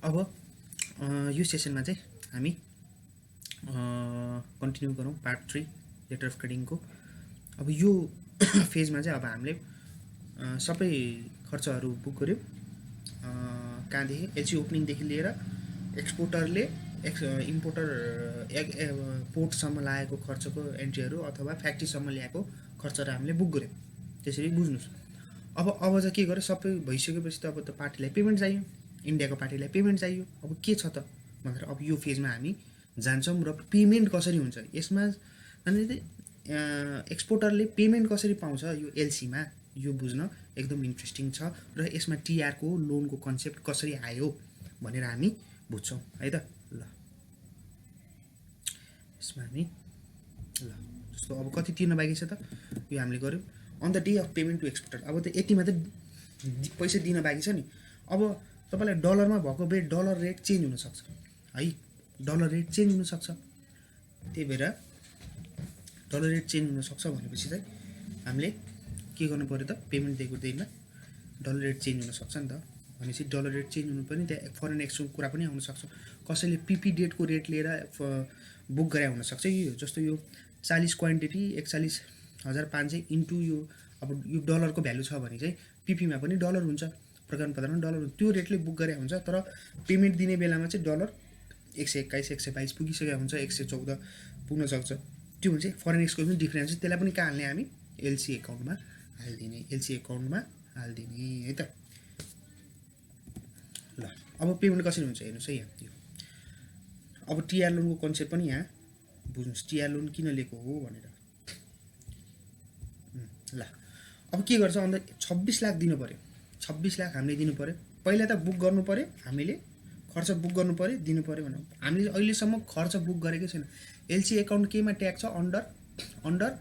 अब यो सेसनमा चाहिँ हामी कन्टिन्यू गरौँ पार्ट 3 लेटर अफ क्रेडिटको। अब यो फेजमा चाहिँ अब हामीले सबै खर्चहरू बुक गऱ्यौँ। कहाँदेखि एलसी ओपनिङदेखि लिएर एक्सपोर्टरले इम्पोर्टर पोर्टसम्म लागेको खर्चको एन्ट्रीहरू अथवा फ्याक्ट्रीसम्म ल्याएको खर्चहरू हामीले बुक गऱ्यौँ। त्यसरी बुझ्नुहोस्। अब चाहिँ के गर्यो, सबै भइसकेपछि त अब त पार्टीलाई पेमेन्ट चाहियो, इन्डियाको पार्टीलाई पेमेन्ट चाहियो। अब के छ त भनेर अब यो फेजमा हामी जान्छौँ र पेमेन्ट कसरी हुन्छ यसमा। अनि एक्सपोर्टरले पेमेन्ट कसरी पाउँछ यो एलसीमा, यो बुझ्न एकदम इन्ट्रेस्टिङ छ र यसमा टिआरको लोनको कन्सेप्ट कसरी आयो भनेर हामी बुझ्छौँ है त। ल यसमा हामी जस्तो अब कति तिर्न बाँकी छ त यो हामीले गऱ्यौँ। On the day of payment to exporter, अब त यतिमा त पैसा दिन बाँकी छ नि। अब तपाईँलाई डलरमा भएको बेट डलर रेट चेन्ज हुनसक्छ है, डलर रेट चेन्ज हुनसक्छ। त्यही भएर डलर रेट चेन्ज हुनसक्छ भनेपछि चाहिँ हामीले के गर्नु पऱ्यो त, पेमेन्ट दिएको दिनमा डलर रेट चेन्ज हुनसक्छ नि त। भनेपछि डलर रेट चेन्ज हुनु पनि त्यहाँ फरेन एक्सचेन्ज कुरा पनि आउनसक्छ। कसैले पिपी डेटको रेट लिएर बुक गरे हुनसक्छ। यो जस्तो यो 40 क्वान्टिटी 41,500 इन्टु यो अब यो डलरको भ्यालु छ भने चाहिँ पिपीमा पनि डलर हुन्छ, प्रदान प्रदानमा डलर हुन्छ, त्यो रेटले बुक गरे हुन्छ। तर पेमेन्ट दिने बेलामा चाहिँ डलर 121 122 पुगिसकेको हुन्छ, 114 पुग्न सक्छ। त्यो भने चाहिँ फरेन एक्सचेन्जको पनि डिफ्रेन्स छ। त्यसलाई पनि कहाँ हाल्ने हामी, एलसी एकाउन्टमा हालिदिने, एलसी एकाउन्टमा हालिदिने है त। ल अब पेमेन्ट कसरी हुन्छ हेर्नुहोस् है। यहाँ अब टिआर लोनको कन्सेप्ट पनि यहाँ बुझ्नुहोस्, टिआर लोन किन लिएको हो भनेर। ल अब के गर्छ अन्त 26 लाख दिनु पऱ्यो, 26 लाख हामीले दिनु पऱ्यो। पहिला त बुक गर्नु पऱ्यो, हामीले खर्च बुक गर्नु पऱ्यो, दिनु पऱ्यो भने हामीले अहिलेसम्म खर्च बुक गरेकै छैन। एलसी एकाउन्ट केमा ट्याग छ, अन्डर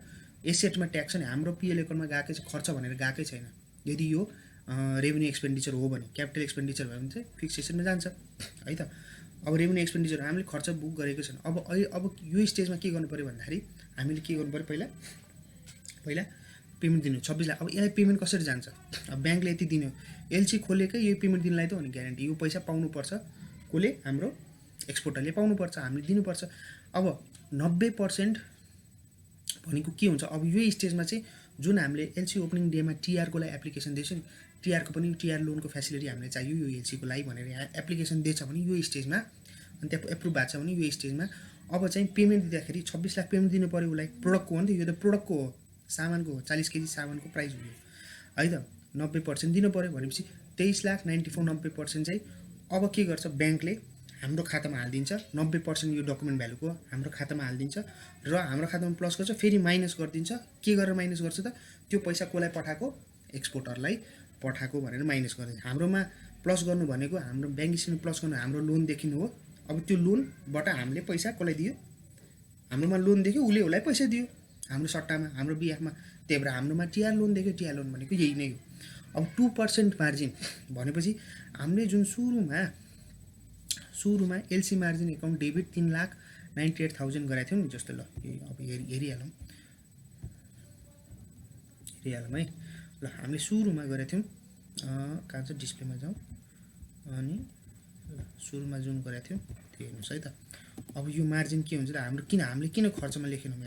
एसेटमा ट्याग छ नि। हाम्रो पिएल एकाउन्टमा गएकै छ, खर्च भनेर गएकै छैन। यदि यो रेभेन्यू एक्सपेन्डिचर हो भने, क्यापिटल एक्सपेन्डिचर भयो भने चाहिँ फिक्सेसनमा जान्छ है त। अब रेभेन्यू एक्सपेन्डिचर हामीले खर्च बुक गरेको छैन। अब यो स्टेजमा के गर्नु पऱ्यो भन्दाखेरि हामीले के गर्नु पऱ्यो, पहिला पेमेन्ट दिनु 26 लाख। अब यसलाई पेमेन्ट कसरी जान्छ, अब ब्याङ्कले यति दिने हो, एलसी खोलेकै यो पेमेन्ट दिनलाई त हो नि ग्यारेन्टी। यो पैसा पाउनुपर्छ कसले, हाम्रो एक्सपोर्टरले पाउनुपर्छ, हामीले दिनुपर्छ। अब 90% भनेको के हुन्छ, अब यो स्टेजमा चाहिँ जुन हामीले एलसी ओपनिङ डेमा टिआरको लागि एप्लिकेसन दिएछ नि, टिआरको पनि टिआर लोनको फेसिलिटी हामीले चाहियो यो एलसीको लागि भनेर एप्लिकेसन दिएछ भने यो स्टेजमा, अनि त्यहाँ एप्रुभ भएको छ भने यो स्टेजमा अब चाहिँ पेमेन्ट दिँदाखेरि 26 लाख पेमेन्ट दिनु पऱ्यो उसलाई। प्रोडक्टको हो नि त, यो त प्रोडक्टको हो, सामानको हो, 40 केजी सामानको प्राइस हो है त। 90% दिनु पऱ्यो भनेपछि 23,94,000 90% चाहिँ अब के गर्छ ब्याङ्कले हाम्रो खातामा हालिदिन्छ। 90% यो डकुमेन्ट भ्यालुको हाम्रो खातामा हालिदिन्छ र हाम्रो खातामा प्लस गर्छ, फेरि माइनस गरिदिन्छ। के गरेर माइनस गर्छ त, त्यो पैसा कसलाई पठाएको, एक्सपोर्टरलाई पठाएको भनेर माइनस गरिदिन्छ। हाम्रोमा प्लस गर्नु भनेको हाम्रो ब्याङ्क स्टेटमेन्ट प्लस गर्नु हाम्रो लोनदेखि हो। अब त्यो लोनबाट हामीले पैसा कसलाई दियो, हाम्रोमा लोन देख्यो उसले उसलाई पैसा दियो हाम्रो सट्टामा, हाम्रो बिहाफमा। त्यही भएर हाम्रोमा टिआर लोन देख्यो, टिआर लोन भनेको यही नै हो। अब 2% मार्जिन भनेपछि हामीले जुन सुरुमा एलसी मार्जिन एकाउन्ट डेबिट 3,98,000 गराएको थियौँ नि, जस्तो ल अब हेरिहालौँ है। ल हामीले सुरुमा गरेको थियौँ, कहाँ छ डिस्प्लेमा जाउँ, अनि सुरुमा जुन गरेको थियौँ त्यो हेर्नुहोस् है त। अब यो मार्जिन के हुन्छ त, हामीले किन खर्चमा लेखेनौँ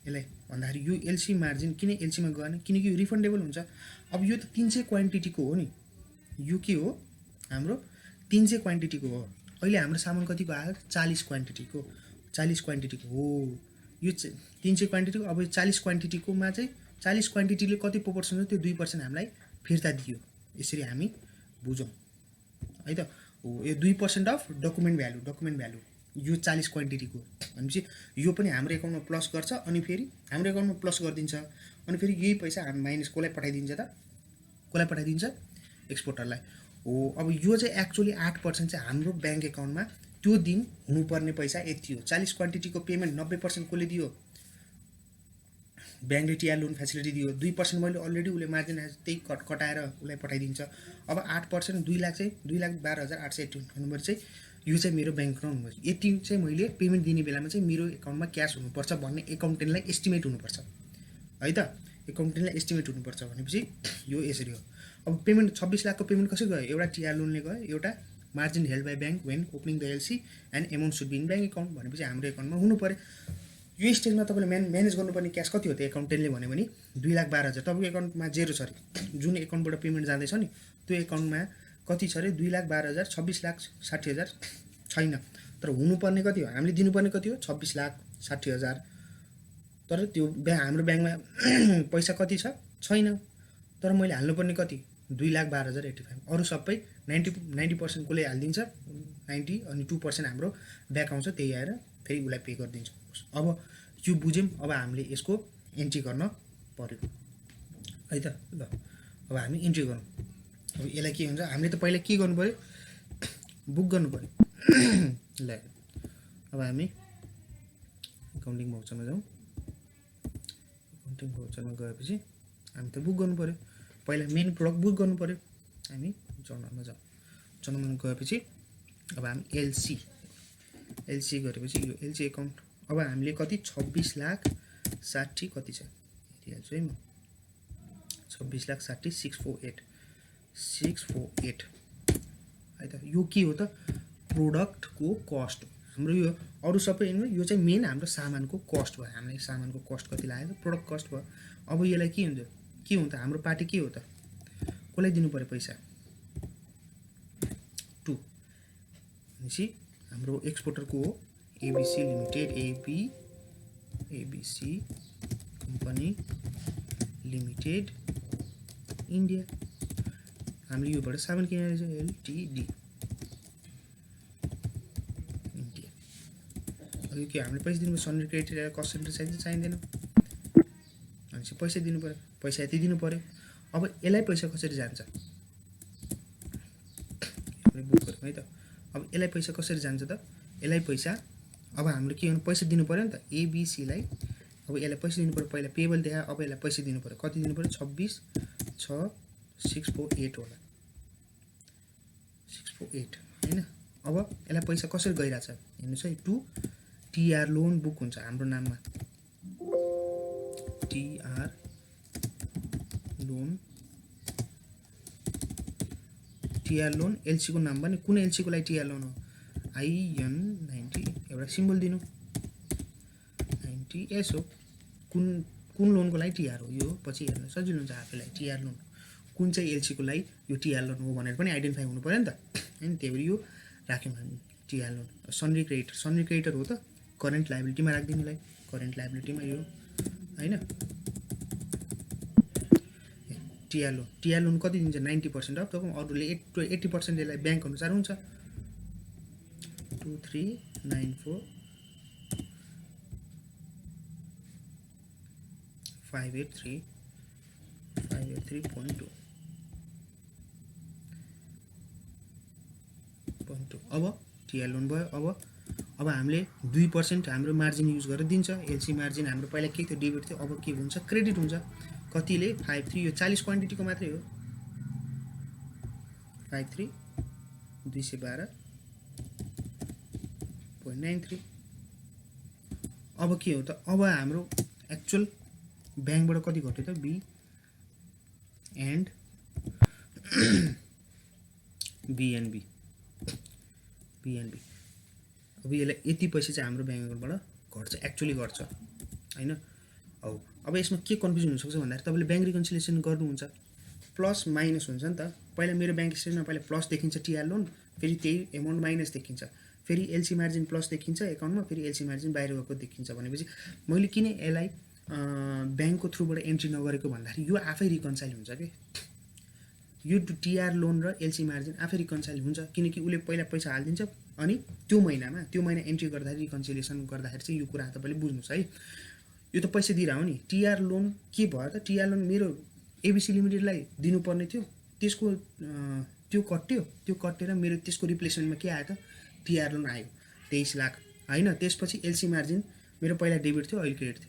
यसलाई भन्दाखेरि यो एलसी मार्जिन किन एलसीमा गएन, किनकि यो रिफन्डेबल हुन्छ। अब यो त 300 क्वान्टिटीको हो नि, यो के हो हाम्रो 300 क्वान्टिटीको हो। अहिले हाम्रो सामान कतिको आयो, 40 क्वान्टिटीको हो यो 300 क्वान्टिटीको। अब 40 क्वान्टिटीकोमा चाहिँ 40 क्वान्टिटीले कति प्रोपोर्सन छ, त्यो 2% हामीलाई फिर्ता दियो। यसरी हामी बुझौँ है त। हो यो 2% अफ डकुमेन्ट भ्यालु यो 40 क्वान्टिटीको भनेपछि यो पनि हाम्रो एकाउन्टमा प्लस गर्छ, अनि फेरि हाम्रो एकाउन्टमा प्लस गरिदिन्छ, अनि फेरि यही पैसा हामी माइनस कसलाई पठाइदिन्छ त, एक्सपोर्टरलाई हो। अब यो चाहिँ एक्चुअली 8% चाहिँ हाम्रो ब्याङ्क एकाउन्टमा त्यो दिन हुनुपर्ने पैसा यति हो। 40 क्वान्टिटीको पेमेन्ट 90% कसले दियो, ब्याङ्कले टिआर लोन फेसिलिटी दियो। 2% मैले अलरेडी उसले मार्जिन त्यही कटाएर उसलाई पठाइदिन्छ। अब 8% 2 लाख चाहिँ 2,12,858 नम्बर चाहिँ यो चाहिँ मेरो ब्याङ्क एकाउन्ट हो। यति चाहिँ मैले पेमेन्ट दिने बेलामा चाहिँ मेरो एकाउन्टमा क्यास हुनुपर्छ भन्ने एकाउन्टेन्टलाई एस्टिमेट हुनुपर्छ है त। एकाउन्टेन्टलाई एस्टिमेट हुनुपर्छ भनेपछि यो यसरी हो। अब पेमेन्ट 26 लाखको पेमेन्ट कसरी गयो, एउटा टिआर लोनले गयो, एउटा margin held by bank when opening the LC and amount should be in bank account भनेपछि हाम्रो एकाउन्टमा हुनु पऱ्यो। यो स्टेजमा तपाईँले म्यानेज गर्नुपर्ने क्यास कति हो त एकाउन्टेन्टले भन्यो भने 2,12,000 तपाईँको एकाउन्टमा जेरो छ अरे, जुन एकाउन्टबाट पेमेन्ट जाँदैछ नि त्यो एकाउन्टमा कति छ अरे 2,12,000, 26,60,000 छैन। तर हुनुपर्ने कति हो, हामीले दिनुपर्ने कति हो 26,60,000। तर त्यो हाम्रो ब्याङ्कमा पैसा कति छ छैन। तर मैले हाल्नुपर्ने कति 2,12,085। अरू सबै 90% कसले हालिदिन्छ 90 अनि 2% हाम्रो ब्याक आउँछ, त्यही आएर फेरि उसलाई पे गरिदिन्छ। अब यो बुझ्यौँ, अब हामीले यसको एन्ट्री गर्न पर्यो है त। ल अब हामी एन्ट्री गरौँ। अब यसलाई के हुन्छ, हामीले त पहिला के गर्नु पर्यो, बुक गर्नु पर्यो। ल अब हामी एकाउन्टिङ भाउचरमा जाउँ। एकाउन्टिङ भाउचरमा गएपछि हामी त बुक गर्नु पर्यो, पहिला मेन प्रोडक्ट बुक गर्नु पर्यो। हामी जर्नलमा जाउँ। जर्नलमा गएपछि अब हामी एलसी गरेपछि यो एलसी एकाउन्ट अब हामीले कति 26,60,000 कति छ हेरिहाल्छु है म, 26,60,000 648 है त। यो के हो त, प्रोडक्टको कस्ट हो हाम्रो। यो अरू सबै यो चाहिँ मेन हाम्रो सामानको कस्ट भयो। हामीले सामानको कस्ट कति लाग्यो, प्रोडक्ट कस्ट भयो। अब यसलाई के हुन्छ त, हाम्रो पार्टी के हो त, कसलाई दिनु पर्यो पैसा 2 भनेपछि हाम्रो एक्सपोर्टरको हो ABC limited, ABC company limited India. हामीले योबाट सामान किनेर चाहिँ एलटिडी इन्डिया। अब के हामीले पैसा दिनु, सन्ड्री क्रेडिट कस्ट सेन्टर चाहिँदैन भनेपछि पैसा दिनु पर्यो, पैसा यति दिनु पर्यो। अब यसलाई पैसा कसरी जान्छ, बुक गरौँ है त। अब यसलाई पैसा कसरी जान्छ त, यसलाई पैसा अब हाम्रो के गर्नु, पैसा दिनु पर्यो नि त एबीसीलाई। अब यसलाई पैसा दिनु पर्यो, पहिला पेबल देखा, अब यसलाई पैसा दिनु पर्यो, कति दिनु पर्यो 26,648 होला 648 हैन। अब यसलाई पैसा कसरी गइरहेछ हेर्नुहोस् है, टु टिआर लोन बुक हुन्छ हाम्रो नाममा, टिआर लोन एलसी को नाम पनि कुन एलसी को लागि टिआर लोन हो, IN90 एउटा सिम्बल दिनु 90S हो। कुन लोनको लागि टिआर हो, यो पछि हेर्न सजिलो हुन्छ आफैलाई। टिआर लोन कुन चाहिँ एलसी को लागि यो टिआर लोन हो भनेर पनि आइडेन्टिफाई हुनु पर्यो नि त हैन। त्यही भएर यो राख्यौँ हामी टिआर लोन। सन्ड्री क्रेडिटर हो त करेन्ट लायबिलिटीमा राख्दिनु यसलाई, करेन्ट लायबिलिटीमा यो हैन। टिआर लोन कति दिन्छ 90% अफ, तपाईँ अरूले 80% यसलाई ब्याङ्क अनुसार हुन्छ 2394,583.2 अब टिआर लोन भयो। अब हामीले 2% हाम्रो मार्जिन युज गरेर दिन्छ। एलसी मार्जिन हाम्रो पहिला के थियो, डेबिट थियो, अब के हुन्छ क्रेडिट हुन्छ। कतिले 53, यो 40 क्वान्टिटीको मात्रै हो 53 212.93। अब के हो त, अब हाम्रो एक्चुअल ब्याङ्कबाट कति घट्यो त, बी एन्ड बिएनबी। अब यसलाई यति पैसा चाहिँ हाम्रो ब्याङ्क एकाउन्टबाट घट्छ, एक्चुअली घट्छ हैन। अब यसमा के कन्फ्युजन हुनसक्छ भन्दाखेरि तपाईँले ब्याङ्क रिकन्सिलिएसन गर्नुहुन्छ, प्लस माइनस हुन्छ नि त। पहिला मेरो ब्याङ्क स्टेटमेन्टमा पहिला प्लस देखिन्छ टिआर लोन, फेरि त्यही एमाउन्ट माइनस देखिन्छ, फेरि एलसी मार्जिन प्लस देखिन्छ एकाउन्टमा, फेरि एलसी मार्जिन बाहिर गएको देखिन्छ। भनेपछि मैले किन यसलाई ब्याङ्कको थ्रुबाट एन्ट्री नगरेको भन्दाखेरि यो आफै रिकन्साइल हुन्छ कि यो टिआर लोन र एलसी मार्जिन आफै रिकन्साइल हुन्छ, किनकि उसले पहिला पैसा हालिदिन्छ अनि त्यो महिना एन्ट्री गर्दाखेरि रिकन्सिलिएसन गर्दाखेरि चाहिँ यो कुरा तपाईँले बुझ्नुहोस् है। यो त पैसा दिइरह नि, टिआर लोन के भयो त, टिआर लोन मेरो एबीसी लिमिटेडलाई दिनुपर्ने थियो, त्यसको त्यो कट्टेर मेरो त्यसको रिप्लेसमेन्टमा के आयो त, टिआर लोन आयो 23 लाख हैन। त्यसपछि एलसी मार्जिन मेरो पहिला डेबिट थियो, अहिले क्रेडिट थियो।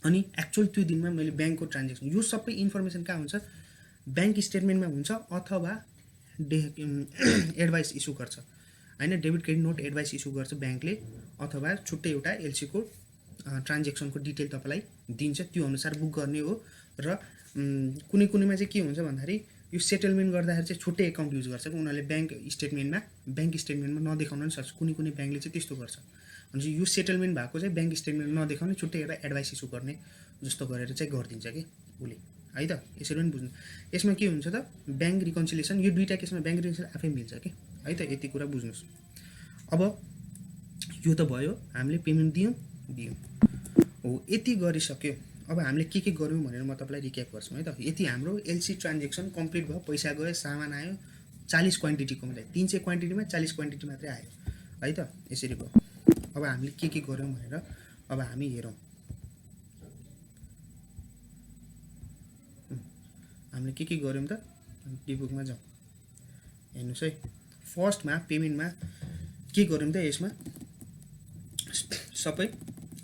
अनि एक्चुअल त्यो दिनमा मैले ब्याङ्कको ट्रान्जेक्सन, यो सबै इन्फर्मेसन कहाँ हुन्छ, ब्याङ्क स्टेटमेन्टमा हुन्छ अथवा एडभाइस इस्यु गर्छ हैन। Debit credit note advice issue गर्छ ब्याङ्कले, अथवा छुट्टै एउटा एलसीको ट्रान्जेक्सनको डिटेल तपाईँलाई दिन्छ, त्यो अनुसार बुक गर्ने हो। र कुनैमा चाहिँ के हुन्छ भन्दाखेरि यो सेटलमेन्ट गर्दाखेरि चाहिँ छुट्टै एकाउन्ट युज गर्छ कि उनीहरूले ब्याङ्क स्टेटमेन्टमा नदेखाउन पनि सक्छ। कुनै कुनै ब्याङ्कले चाहिँ त्यस्तो गर्छ। भनेपछि यो सेटलमेन्ट भएको चाहिँ ब्याङ्क स्टेटमेन्ट नदेखाउने छुट्टै एउटा एडभाइस इस्यु गर्ने जस्तो गरेर चाहिँ गरिदिन्छ कि उसले है त। यसरी पनि बुझ्नु। यसमा के हुन्छ त ब्याङ्क रिकन्सिलिएसन, यो दुईवटा केसमा ब्याङ्क रिकन्सिलिएसन आफै मिल्छ कि है त। यति कुरा बुझ्नुहोस्। अब यो त भयो, हामीले पेमेन्ट दियौँ हो। यति गरिसक्यो। अब हामीले के गर्यौँ भनेर म तपाईँलाई रिक्याप गर्छु है त। यति हाम्रो एलसी ट्रान्जेक्सन कम्प्लिट भयो, पैसा गयो, सामान आयो, 40 क्वान्टिटीको मिलायो, 300 क्वान्टिटीमा 40 क्वान्टिटी मात्रै आयो है त। यसरी भयो। अब हामीले के गर्यौँ भनेर अब हामी हेरौँ। हामीले के गर्यौँ त, डिबुकमा जाउँ, हेर्नुहोस् है। फर्स्टमा पेमेन्टमा के गर्यौँ त, यसमा सबै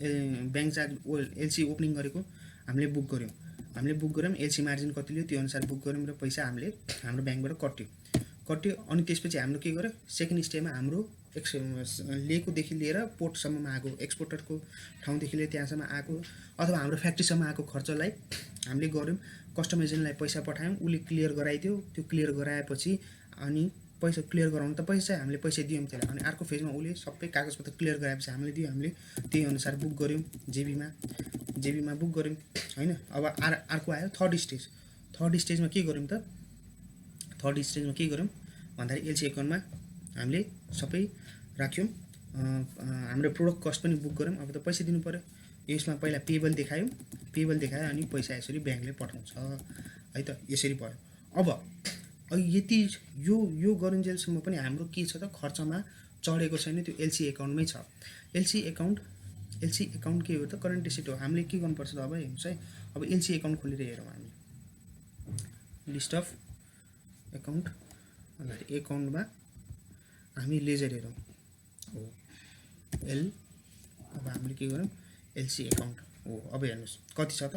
ब्याङ्क चार्ज एलसी ओपनिङ गरेको हामीले बुक गऱ्यौँ। एलसी मार्जिन कति लियो त्यो अनुसार बुक गऱ्यौँ र पैसा हामीले हाम्रो ब्याङ्कबाट कट्यो। अनि त्यसपछि हाम्रो के गर्यो, सेकेन्ड स्टेपमा हाम्रो लिएकोदेखि लिएर पोर्टसम्ममा आएको, एक्सपोर्टरको ठाउँदेखि लिएर त्यहाँसम्म आएको अथवा हाम्रो फ्याक्ट्रीसम्म आएको खर्चलाई हामीले गऱ्यौँ। कस्टम एजेन्टलाई पैसा पठायौँ, उसले क्लियर गराइदियो। त्यो क्लियर गराएपछि अनि पैसा क्लियर गराउनु त पैसा हामीले पैसा दियौँ त्यसलाई। अनि अर्को फेजमा उसले सबै कागजपत्र क्लियर गराएपछि हामीले दियो। हामीले त्यही अनुसार बुक गऱ्यौँ, जेबीमा बुक गऱ्यौँ होइन। अब अर्को आयो थर्ड स्टेजमा के गऱ्यौँ त, थर्ड स्टेजमा के गऱ्यौँ भन्दाखेरि एलसी एकाउन्टमा हामीले सबै राख्यौँ। हाम्रो प्रोडक्ट कस्ट पनि बुक गऱ्यौँ। अब त पैसा दिनु पऱ्यो। यसमा पहिला पेबल देखायो अनि पैसा यसरी ब्याङ्कले पठाउँछ है त। यसरी भयो। अब यति यो गरुन्जेलसम्म पनि हाम्रो के छ त, खर्चमा चढेको छैन, त्यो एलसी एकाउन्टमै छ। एलसी एकाउन्ट के हो त, करेन्ट एसेट हो। हामीले के गर्नुपर्छ त, अब हेर्नुहोस् है। अब एलसी एकाउन्ट खोलेर हेरौँ हामीले, लिस्ट अफ एकाउन्ट भन्दाखेरि एकाउन्टमा हामी लेजर हेरौँ हो अब हामीले के गरौँ, एलसी एकाउन्ट हो। अब हेर्नुहोस् कति छ त,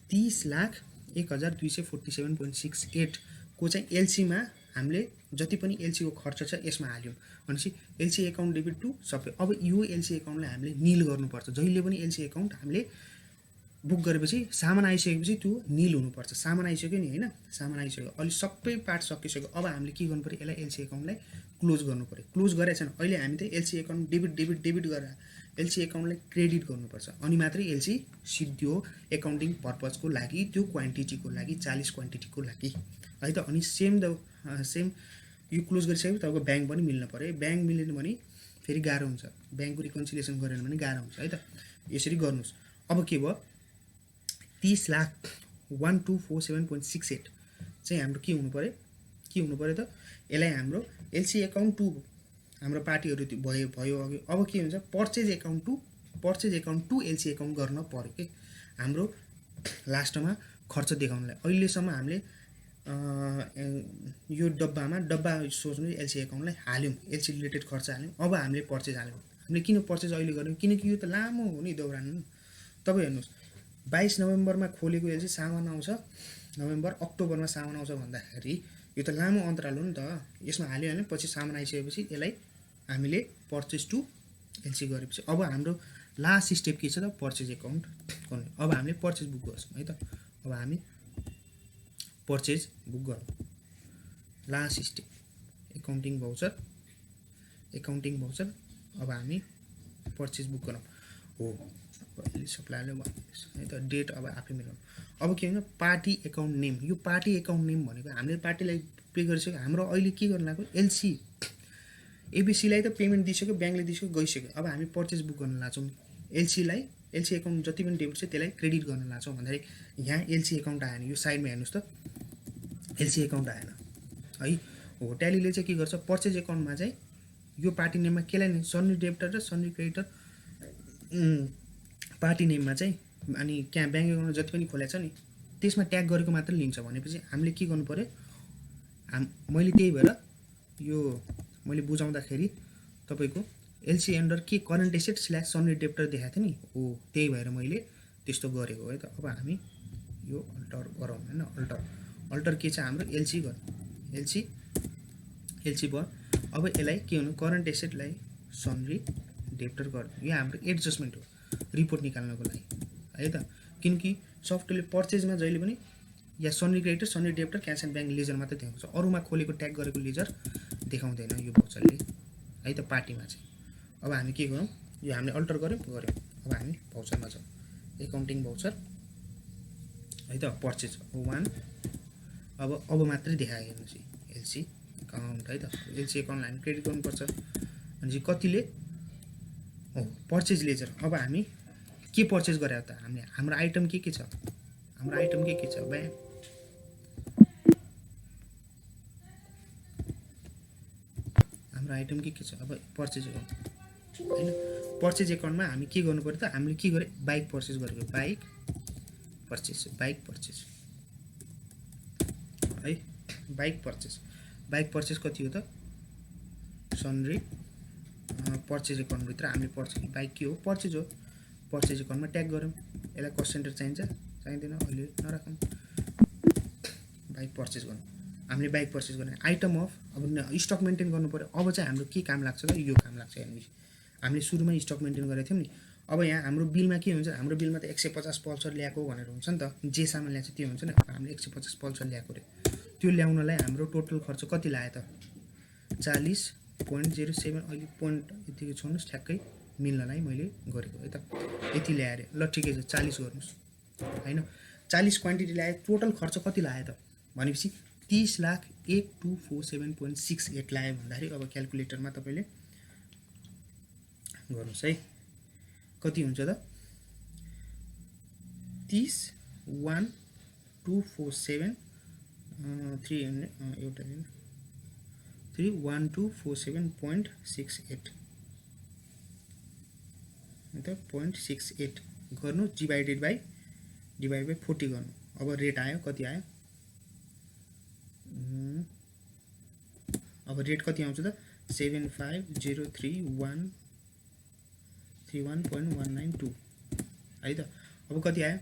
30,01,247.68 को चाहिँ एलसीमा हामीले जति पनि एलसीको खर्च छ यसमा हाल्यौँ। भनेपछि एलसी एकाउन्ट डेबिट टु सबै। अब यो एलसी एकाउन्टलाई हामीले निल गर्नुपर्छ। जहिले पनि एलसी एकाउन्ट हामीले बुक गरेपछि सामान आइसकेपछि त्यो निल हुनुपर्छ। सामान आइसक्यो नि होइन, सामान आइसक्यो, अहिले सबै पार्ट सकिसक्यो। अब हामीले के गर्नु पऱ्यो, यसलाई एलसी एकाउन्टलाई क्लोज गर्नु पऱ्यो। क्लोज गरेको छैन अहिले हामी त एलसी एकाउन्ट डेबिट गरेर एलसी एकाउन्टलाई क्रेडिट गर्नुपर्छ। अनि मात्रै एलसी सिद्धो एकाउन्टिङ पर्पजको लागि, त्यो क्वान्टिटीको लागि, 40 क्वान्टिटीको लागि है त। अनि सेम यो क्लोज गरिसकेपछि तपाईँको ब्याङ्क पनि मिल्नु पऱ्यो। ब्याङ्क मिलेन भने फेरि गाह्रो हुन्छ, ब्याङ्कको रिकन्सिलिएसन गरेन भने गाह्रो हुन्छ है त। यसरी गर्नुहोस्। अब के भयो, 30,01,247.68 चाहिँ हाम्रो के हुनु पऱ्यो त, यसलाई हाम्रो एलसी एकाउन्ट टु हाम्रो पार्टीहरू भयो अघि। अब के हुन्छ, purchase account to LC account गर्न पऱ्यो कि हाम्रो लास्टमा खर्च देखाउनलाई। अहिलेसम्म हामीले यो डब्बा सोच्नु एलसी एकाउन्टलाई हाल्यौँ, एलसी रिलेटेड खर्च हाल्यौँ। अब हामीले पर्चेज हाल्यौँ। हामीले किन पर्चेज अहिले गऱ्यौँ, किनकि यो त लामो हो नि दोहोऱ्याउनु। तपाईँ हेर्नुहोस्, 22 नोभेम्बरमा खोलेको एलसी सामान आउँछ नोभेम्बर, अक्टोबरमा सामान आउँछ भन्दाखेरि यो त लामो अन्तराल हो नि त। यसमा हाल्यो पछि सामान आइसकेपछि यसलाई हामीले पर्चेज टु एलसी गरेपछि अब हाम्रो लास्ट स्टेप के छ त, पर्चेज एकाउन्ट गर्नु। अब हामीले पर्चेज बुक गर्छौँ है त। अब हामी पर्चेज बुक गरौँ। Last step accounting voucher. अब हामी पर्चेज बुक गरौँ हो। सप्लायरले भन्नुहोस् है त, डेट अब आफै मिलाउनु। अब के हुन्छ, पार्टी एकाउन्ट नेम। यो पार्टी एकाउन्ट नेम भनेको हामीले पार्टीलाई पे गरिसक्यो। हाम्रो अहिले के गर्नु लाग्यो, एलसी एबिसीलाई त पेमेन्ट दिइसक्यो, ब्याङ्कले दिइसक्यो, गइसक्यो। अब हामी पर्चेज बुक गर्न लाग्छौँ। एलसी एकाउन्ट जति पनि डेबिट छ त्यसलाई क्रेडिट गर्न लाग्छौँ भन्दाखेरि यहाँ एलसी एकाउन्ट आएन। यो साइडमा हेर्नुहोस् त, एलसी एकाउन्ट आएन है हो। ट्यालीले चाहिँ के गर्छ, पर्चेज एकाउन्टमा चाहिँ यो पार्टी नेममा केलाई नि, सन्ड्री डेबिटर र सन्ड्री क्रेडिटर पार्टी नेममा चाहिँ, अनि त्यहाँ ब्याङ्क एकाउन्टमा जति पनि खोलेको छ नि त्यसमा ट्याग गरेको मात्र लिन्छ। भनेपछि हामीले के गर्नु पऱ्यो, मैले त्यही भएर यो मैले बुझाउँदाखेरि तपाईँको एलसी अन्डर के करेन्ट एसेट / सन्ड्री डेबिटर देखाएको थियो नि हो, त्यही भएर मैले त्यस्तो गरेको है त। अब हामी यो अल्टर गरौँ होइन, अल्टर के छ हाम्रो, एलसी गर्नु। एलसी भयो। अब यसलाई के हुनु, करेन्ट एसेटलाई सन्ड्री डेबिटर गर्नु। यो हाम्रो एडजस्टमेन्ट हो रिपोर्ट निकाल्नको लागि है त। किनकि सफ्टवेयरले पर्चेजमा जहिले पनि या sundry creditor sundry debtor cash and bank ledger मात्रै देखाउँछ, अरूमा खोलेको ट्याग गरेको लेजर देखाउँदैन यो भाउचरले है त पार्टीमा चाहिँ। अब हामी के गरौँ, यो हामीले अल्टर गऱ्यौँ। अब हामी भाउचरमा जाउँ, एकाउन्टिङ भाउचर है त पर्चेज 1। अब मात्रै देखायो हेर्नुहोस् एलसी एकाउन्ट है त। एलसी एकाउन्टलाई हामी क्रेडिट गर्नुपर्छ भनेपछि कतिले हो पर्चेज लेजर। अब हामी के पर्चेज गरे त, हाम्रो आइटम के छ, हाम्रो आइटम के छ ब्याङ्क हाम्रो आइटम के छ। अब पर्चेज एकाउन्ट होइन, पर्चेज एकाउन्टमा हामी के गर्नु पर्यो त, हामीले के गरे बाइक पर्चेज गरेको, बाइक पर्चेज है, बाइक पर्चेज कति हो त, सन्ड्री पर्चेज एकाउन्टभित्र हामीले पर्चेज बाइक के हो पर्चेज हो, पर्चेज एकाउन्टमा ट्याग गऱ्यौँ। यसलाई कस्ट सेन्टर चाहिँदैन अहिले नराखौँ, बाइक पर्चेज गर्नु हामीले बाइक पर्चेज गर्ने आइटम अफ। अब स्टक मेन्टेन गर्नु पऱ्यो। अब चाहिँ हाम्रो के काम लाग्छ त, यो काम लाग्छ हेर्नुहोस्, हामीले सुरुमै स्टक मेन्टेन गरेको थियौँ नि। अब यहाँ हाम्रो बिलमा के हुन्छ, हाम्रो बिलमा त 150 पल्सर ल्याएको भनेर हुन्छ नि त, जे सामान ल्याएको त्यो हुन्छ नि। हामीले 150 पल्सर ल्याएको रे, त्यो ल्याउनलाई हाम्रो टोटल खर्च कति लाग्यो त, 40.07। अहिले पोइन्ट यतिको छोड्नुहोस्, ठ्याक्कै मिल्नलाई मैले गरेको है त, यति ल्याएर ल ठिकै छ 40 गर्नुहोस् होइन। 40 क्वान्टिटी ल्यायो, टोटल खर्च कति लाग्यो त भनेपछि 30,8247.68 लाग्यो भन्दाखेरि अब क्यालकुलेटरमा तपाईँले गर्नुहोस् है, कति हुन्छ त 30,1247 31247.68 अन्त 0.68 गर्नु डिभाइडेड बाई 40 गर्नु। अब रेट आयो, कति आयो, अब रेट कति आउँछ त 7503131.192 है त। अब कति आयो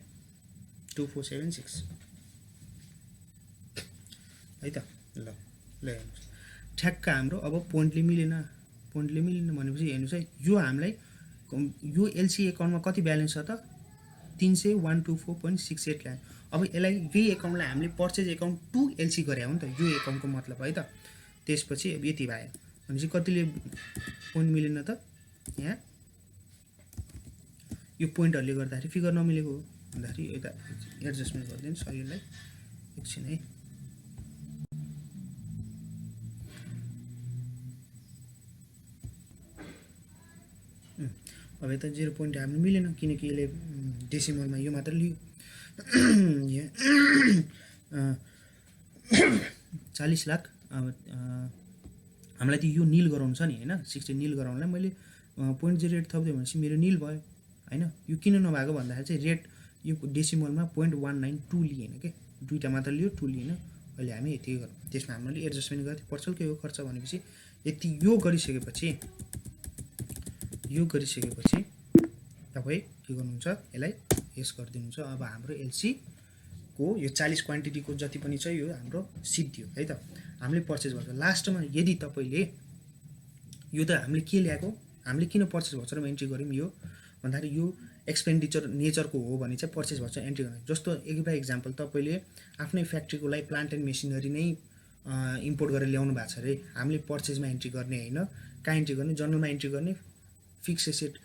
2476 है त। ल हेर्नुहोस् ठ्याक्क हाम्रो अब पोइन्टले मिलेन भनेपछि हेर्नुहोस् है, यो हामीलाई यो एलसी एकाउन्टमा कति ब्यालेन्स छ त 30124.68 लाग्यो। अब यसलाई यही एकाउन्टलाई हामीले पर्चेज एकाउन्ट टु एलसी गरे हो नि त, यो एकाउन्टको मतलब है त। त्यसपछि अब यति भयो भनेपछि कतिले पोइन्ट मिलेन त, यहाँ यो पोइन्टहरूले गर्दाखेरि फिगर नमिलेको हो भन्दाखेरि यता एडजस्टमेन्ट गरिदिनुहोस् यसलाई एकछिन है। अब यता 0 पोइन्ट हाम्रो मिलेन किनकि यसले डेसिमलमा यो मात्र लियो 40 लाख। अब हामीलाई त यो निल गराउनु छ नि होइन, 60 निल गराउनलाई मैले 0.08 थप्दिएँ भनेपछि मेरो निल भयो होइन। यो किन नभएको भन्दाखेरि चाहिँ रेट यो डेसिमलमा 0.192 लिएन के, दुईवटा मात्र लियो 2 लिएन। अहिले हामी यति गरौँ, त्यसमा हामीले एडजस्टमेन्ट गर्थ्यो पर्सलकै हो खर्च भनेपछि यति यो गरिसकेपछि तपाईँ के गर्नुहुन्छ यसलाई यस गरिदिनुहुन्छ। अब हाम्रो एलसी को यो 40 क्वान्टिटीको जति पनि छ यो हाम्रो सिद्धियो है त, हामीले पर्चेज गर्छ। लास्टमा यदि तपाईँले यो त हामीले के ल्याएको, हामीले किन पर्चेज भर्चरमा एन्ट्री गऱ्यौँ यो भन्दाखेरि यो एक्सपेन्डिचर नेचरको हो भने चाहिँ पर्चेज भर्चर एन्ट्री गर्ने। जस्तो बाई एक्जाम्पल तपाईँले आफ्नै फ्याक्ट्रीको लागि प्लान्ट एन्ड मेसिनरी नै इम्पोर्ट गरेर ल्याउनु भएको छ अरे, हामीले पर्चेजमा एन्ट्री गर्ने होइन, कहाँ एन्ट्री गर्ने, जनरलमा एन्ट्री गर्ने, फिक्स एसेट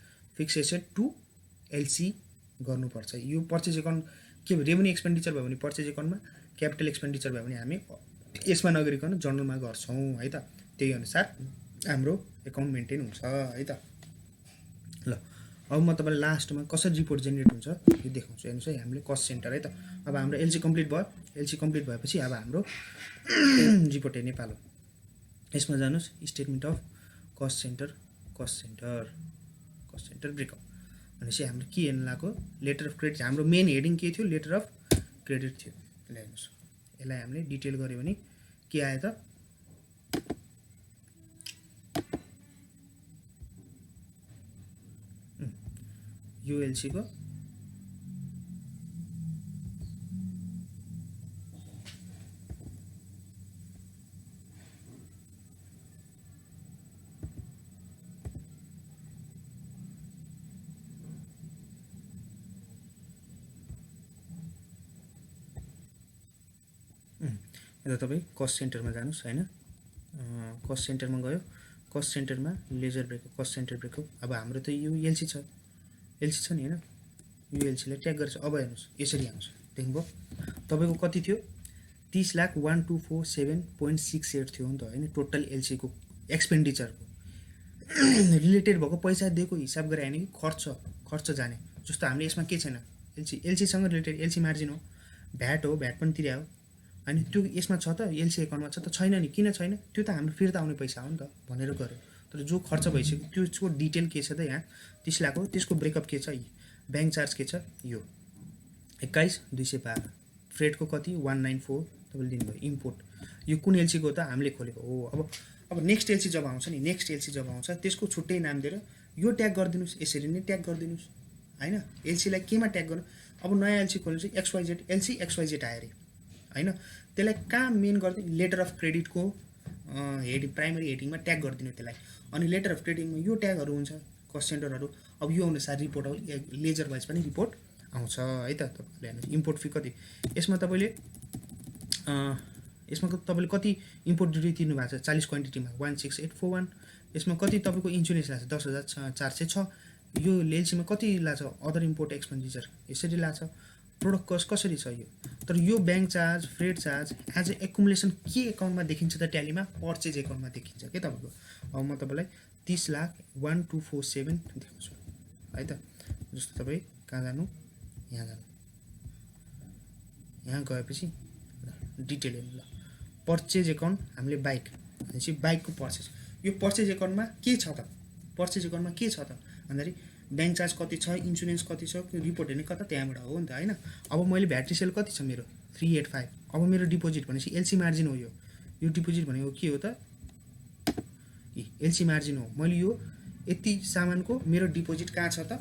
टु एलसी गर्नुपर्छ। यो पर्चेज एकाउन्ट के रेभेन्यू एक्सपेन्डिचर भयो भने पर्चेज एकाउन्टमा, क्यापिटल एक्सपेन्डिचर भयो भने हामी यसमा नगरिकन जनरलमा गर्छौँ है त। त्यही अनुसार हाम्रो एकाउन्ट मेन्टेन हुन्छ है त। ल अब म तपाईँलाई लास्टमा कसरी रिपोर्ट जेनेरेट हुन्छ यो देखाउँछु हेर्नुहोस् है। हामीले कस्ट सेन्टर है त, अब हाम्रो एलसी कम्प्लिट भयो। एलसी कम्प्लिट भएपछि अब हाम्रो रिपोर्ट हेर्ने पालो। यसमा जानुहोस् statement of cost center breakup भनेपछि हाम्रो के हेर्नु लाग्यो, लेटर अफ क्रेडिट। हाम्रो मेन हेडिङ के थियो, लेटर अफ क्रेडिट थियो। हेर्नुहोस् यसलाई हामीले डिटेल गऱ्यो भने के आयो त, यो एलसी को यता तपाईँ कस्ट सेन्टरमा जानुहोस् होइन, कस्ट सेन्टरमा गयो, कस्ट सेन्टरमा ledger breakup, cost center breakup. अब हाम्रो त यो एलसी छ, एलसी छ नि होइन, यो एलसीलाई ट्याग गरेर अब हेर्नुहोस् यसरी आउँछ, देख्नुभयो तपाईँको कति थियो, 30,1247.68 थियो नि त होइन, टोटल एलसीको एक्सपेन्डिचरको रिलेटेड भएको पैसा दिएको हिसाब गरेर होइन कि खर्च जाने जस्तो हामीले यसमा के छैन, एलसीसँग रिलेटेड एलसी मार्जिन हो, भ्याट हो, भ्याट पनि तिर्या हो होइन, त्यो यसमा छ त एलसी एकाउन्टमा छ त, छैन नि किन छैन, त्यो त हाम्रो फिर्ता आउने पैसा हो नि त भनेर गऱ्यो। तर जो खर्च भइसक्यो त्यसको डिटेल के छ त यहाँ 30 लाख हो, त्यसको ब्रेकअप के छ, ब्याङ्क चार्ज के छ, यो 21,212, फ्रेडको कति 194 तपाईँले दिनुभयो, इम्पोर्ट यो कुन एलसीको त हामीले खोलेको हो। अब नेक्स्ट एलसी जब आउँछ नि, नेक्स्ट एलसी जब आउँछ त्यसको छुट्टै नाम दिएर यो ट्याग गरिदिनुहोस्, यसरी नै ट्याग गरिदिनुहोस् होइन, एलसीलाई केमा ट्याग गर्नु। अब नयाँ एलसी खोल्नु चाहिँ XYZ एलसी XYZ आयो अरे होइन, त्यसलाई कहाँ मेन गरिदिनु, लेटर अफ क्रेडिटको हेडिङ प्राइमरी हेडिङमा ट्याग गरिदिनु त्यसलाई, अनि लेटर अफ क्रेडिटमा यो ट्यागहरू हुन्छ कस्ट सेन्टरहरू। अब यो अनुसार रिपोर्ट आउँछ, लेजर वाइज पनि रिपोर्ट आउँछ है त। तपाईँले हेर्नुहोस् इम्पोर्ट फी कति, यसमा तपाईँले कति इम्पोर्ट ड्युटी तिर्नु भएको छ 40 क्वान्टिटीमा 16841, यसमा कति तपाईँको इन्सुरेन्स लाग्छ 10,406, यो एलसीमा कति लाग्छ अदर इम्पोर्ट एक्सपेन्डिचर यसरी लाग्छ, प्रोडक्ट कस्ट कसरी छ यो। तर यो bank charge, freight charge as a accumulation के एकाउन्टमा देखिन्छ त, ट्यालीमा पर्चेज एकाउन्टमा देखिन्छ के तपाईँको। अब म तपाईँलाई 30,12,47 देखाउँछु है त। जस्तो तपाईँ कहाँ जानु, यहाँ जानु, यहाँ गएपछि डिटेल हेर्नु ल, पर्चेज एकाउन्ट हामीले बाइक भनेपछि बाइकको पर्चेज, यो पर्चेज एकाउन्टमा के छ त, पर्चेज एकाउन्टमा के छ त भन्दाखेरि ब्याङ्क चार्ज कति छ, इन्सुरेन्स कति छ, रिपोर्ट हेर्ने कता त्यहाँबाट हो नि त होइन। अब मैले भ्याट रिसेल कति छ मेरो 385, अब मेरो डिपोजिट भनेपछि एलसी मार्जिन हो, यो डिपोजिट भनेको के हो त, एलसी मार्जिन हो। मैले यो यति सामानको मेरो डिपोजिट कहाँ छ त,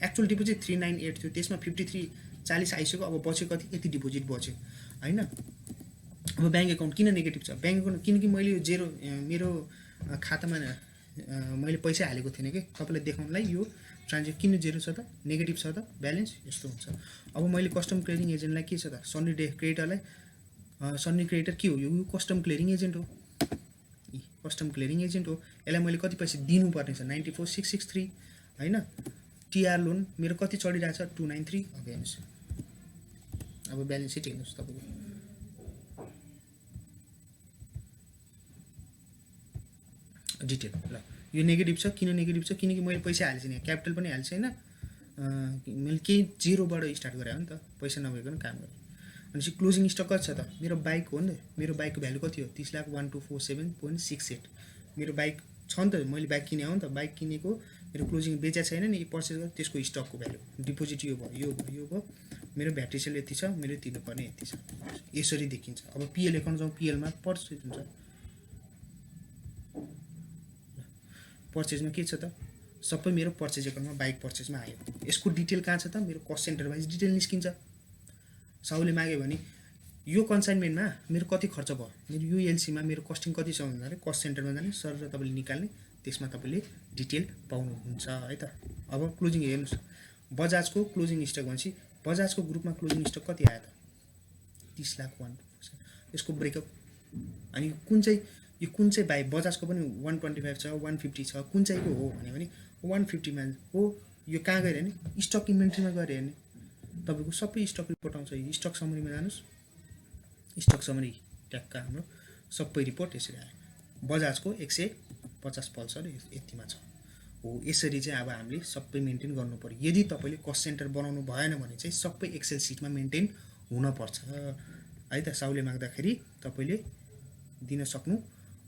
एक्चुअल डिपोजिट 398 थियो, त्यसमा 5340 आइसक्यो, अब बच्यो कति, यति डिपोजिट बच्यो होइन। अब ब्याङ्क एकाउन्ट किन नेगेटिभ छ, ब्याङ्क एकाउन्ट किनकि मैले यो जेरो मेरो खातामा मैले पैसा हालेको थिएन कि तपाईँलाई देखाउनलाई, यो ट्रान्जेक्सन किन जेरो छ त, नेगेटिभ छ त ब्यालेन्स, यस्तो हुन्छ। अब मैले कस्टम क्लियरिङ एजेन्टलाई के छ त, सन्नी क्रेडिटरलाई, सन्नी क्रेडिटर के हो, यो कस्टम क्लियरिङ एजेन्ट हो, कस्टम क्लियरिङ एजेन्ट हो, यसलाई मैले कति पैसा दिनुपर्ने छ 94,663 होइन। टिआर लोन मेरो कति चढिरहेको छ 293। अब हेर्नुहोस्, अब ब्यालेन्स सिट हेर्नुहोस् तपाईँको, डिटेल ल, यो नेगेटिभ छ, किन नेगेटिभ छ, किनकि मैले पैसा हाल्छु नि, क्यापिटल पनि हाल्छु होइन, मैले केही जेरोबाट स्टार्ट गरेँ हो नि त, पैसा नभएको काम गरेँ। भनेपछि क्लोजिङ स्टक कति छ त, मेरो बाइक हो नि त, मेरो बाइकको भ्यालु कति हो 30,12,47.68, मेरो बाइक छ नि त, मैले बाइक किने हो नि त, बाइक किनेको मेरो क्लोजिङ बेचा छैन नि, पर्चेज गरेँ त्यसको स्टकको भ्यालु, डिपोजिट यो भयो, यो भयो, मेरो भ्याट रिसेल यति छ, मेरो तिर्नुपर्ने यति छ, यसरी देखिन्छ। अब पिएल एकाउन्ट जाउँ, पिएलमा पर्चेज हुन्छ, पर्चेजमा के छ त, सबै मेरो पर्चेज एकाउन्टमा बाइक पर्चेजमा आयो, यसको डिटेल कहाँ छ त, मेरो कस्ट सेन्टर वाइज डिटेल निस्किन्छ। साउले माग्यो भने यो कन्साइनमेन्टमा मेरो कति खर्च भयो, मेरो यो एलसीमा मेरो कस्टिङ कति छ भन्दाखेरि कस्ट सेन्टरमा जाने सर र तपाईँले निकाल्ने, त्यसमा तपाईँले डिटेल पाउनुहुन्छ है त। अब क्लोजिङ हेर्नुहोस्, बजाजको क्लोजिङ स्टक भनेपछि बजाजको ग्रुपमा क्लोजिङ स्टक कति आयो त 30,01,000, यसको ब्रेकअप, अनि यो कुन चाहिँ बाइक, बजाजको पनि 125 छ, 150 छ, कुन चाहिँको हो भने 150मा हो, यो कहाँ गएर हेर्ने, स्टक इन्भेन्ट्रीमा गएर हेर्ने, तपाईँको सबै स्टक रिपोर्ट आउँछ। स्टक समरीमा जानुहोस्, स्टक समरी ट्याक्क हाम्रो सबै रिपोर्ट यसरी आयो, बजाजको 150 पल्सर यतिमा छ हो। यसरी चाहिँ अब हामीले सबै मेन्टेन गर्नु पर्यो। यदि तपाईँले कस्ट सेन्टर बनाउनु भएन भने चाहिँ सबै एक्सेल सिटमा मेन्टेन हुनपर्छ है त। साउले माग्दाखेरि तपाईँले दिन सक्नु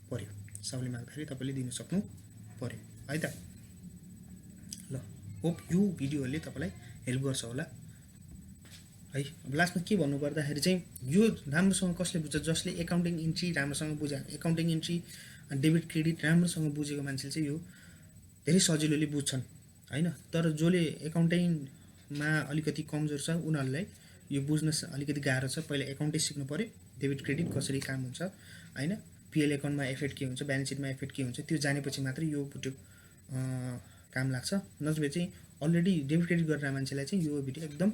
पर्यो, साउले माग्दाखेरि तपाईँले दिन सक्नु पर्यो है त। ल, होप यो भिडियोहरूले तपाईँलाई हेल्प गर्छ होला है। अब लास्टमा के भन्नु पर्दाखेरि चाहिँ यो राम्रोसँग कसले बुझ्छ, जसले एकाउन्टिङ इन्ट्री राम्रोसँग बुझ्छ, एकाउन्टिङ इन्ट्री डेबिट क्रेडिट राम्रोसँग बुझेको मान्छेले चाहिँ यो धेरै सजिलोले बुझ्छन् हैन। तर जसले एकाउन्टिङमा अलिकति कमजोर छ उनीहरूलाई यो बुझ्न अलिकति गाह्रो छ। पहिला एकाउन्टै सिक्नु पर्यो, डेबिट क्रेडिट कसरी काम हुन्छ हैन, पिएल एकाउन्टमा इफेक्ट के हुन्छ, ब्यालेन्स सिटमा इफेक्ट के हुन्छ, त्यो जानेपछि मात्रै यो भिडियो काम लाग्छ। नत्र चाहिँ अलरेडी डेबिट क्रेडिट गरेर मान्छेलाई चाहिँ यो भिडियो एकदम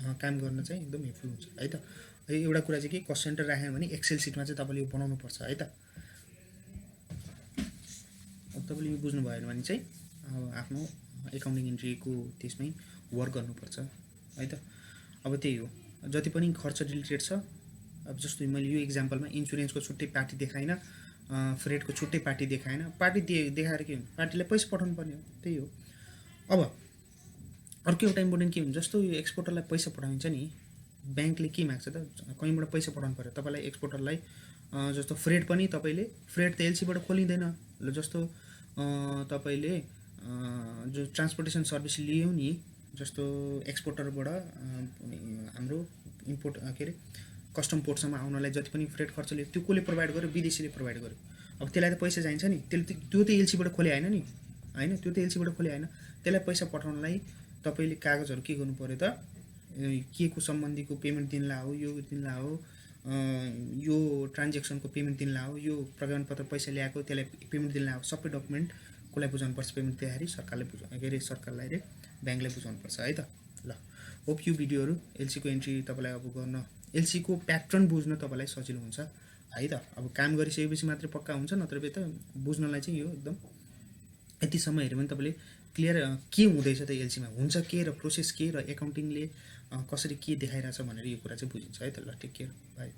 काम गर्न चाहिँ एकदम हेल्पफुल हुन्छ है त। एउटा कुरा चाहिँ के कस्ट सेन्टर राख्यो भने एक्सेल सिटमा चाहिँ तपाईँले यो बनाउनु पर्छ है त। अब तपाईँले यो बुझ्नु भएन भने चाहिँ अब आफ्नो एकाउन्टिङ इन्ट्रीको त्यसमै वर्क गर्नुपर्छ है त। अब त्यही हो, जति पनि खर्च रिलेटेड छ, अब जस्तो मैले यो इक्जाम्पलमा इन्सुरेन्सको छुट्टै पार्टी देखाएन, फ्रेडको छुट्टै पार्टी देखाएन, पार्टी देखाएर के हुन्छ, पार्टीलाई पैसा पठाउनु पर्ने हो, त्यही हो। अब अर्को एउटा इम्पोर्टेन्ट के हुन्छ, जस्तो यो एक्सपोर्टरलाई पैसा पठाइन्छ नि, ब्याङ्कले के माग्छ त, कहीँबाट पैसा पठाउनु पऱ्यो तपाईँलाई एक्सपोर्टरलाई। जस्तो फ्रेड पनि तपाईँले, फ्रेड त एलसीबाट खोलिँदैन, ल जस्तो तपाईँले जो ट्रान्सपोर्टेसन सर्भिस लियो नि, जस्तो एक्सपोर्टरबाट हाम्रो इम्पोर्ट के अरे कस्टम पोर्टसम्म आउनलाई जति पनि फ्रेड खर्च लियो त्यो कसले प्रोभाइड गर्यो, विदेशीले प्रोभाइड गर्यो। अब त्यसलाई त पैसा चाहिन्छ नि, त्यो त एलसीबाट खोले होइन नि, होइन त्यो त एलसीबाट खोले होइन। त्यसलाई पैसा पठाउनलाई तपाईँले कागजहरू के गर्नु पऱ्यो त, के को सम्बन्धीको पेमेन्ट दिनलाई हो, यो दिनलाई हो, यो ट्रान्जेक्सनको पेमेन्ट दिनलाई हो, यो प्रमाणपत्र पैसा ल्याएको त्यसलाई पेमेन्ट दिनलाई हो, सबै डकुमेन्ट कसलाई बुझाउनुपर्छ पेमेन्ट दिँदाखेरि, सरकारले के अरे सरकारलाई रे ब्याङ्कलाई बुझाउनुपर्छ है त। ल होप यो भिडियोहरू एलसीको एन्ट्री तपाईँलाई अब गर्न, एलसीको प्याटर्न बुझ्न तपाईँलाई सजिलो हुन्छ है त। अब काम गरिसकेपछि मात्रै पक्का हुन्छ, नत्र त बुझ्नलाई चाहिँ यो एकदम यतिसम्म हेऱ्यो भने तपाईँले क्लियर के हुँदैछ त एलसीमा, हुन्छ के र प्रोसेस के र एकाउन्टिङले कसरी के देखाइरहेछ भनेर यो कुरा चाहिँ बुझिन्छ है त। ल टेक केयर, बाई।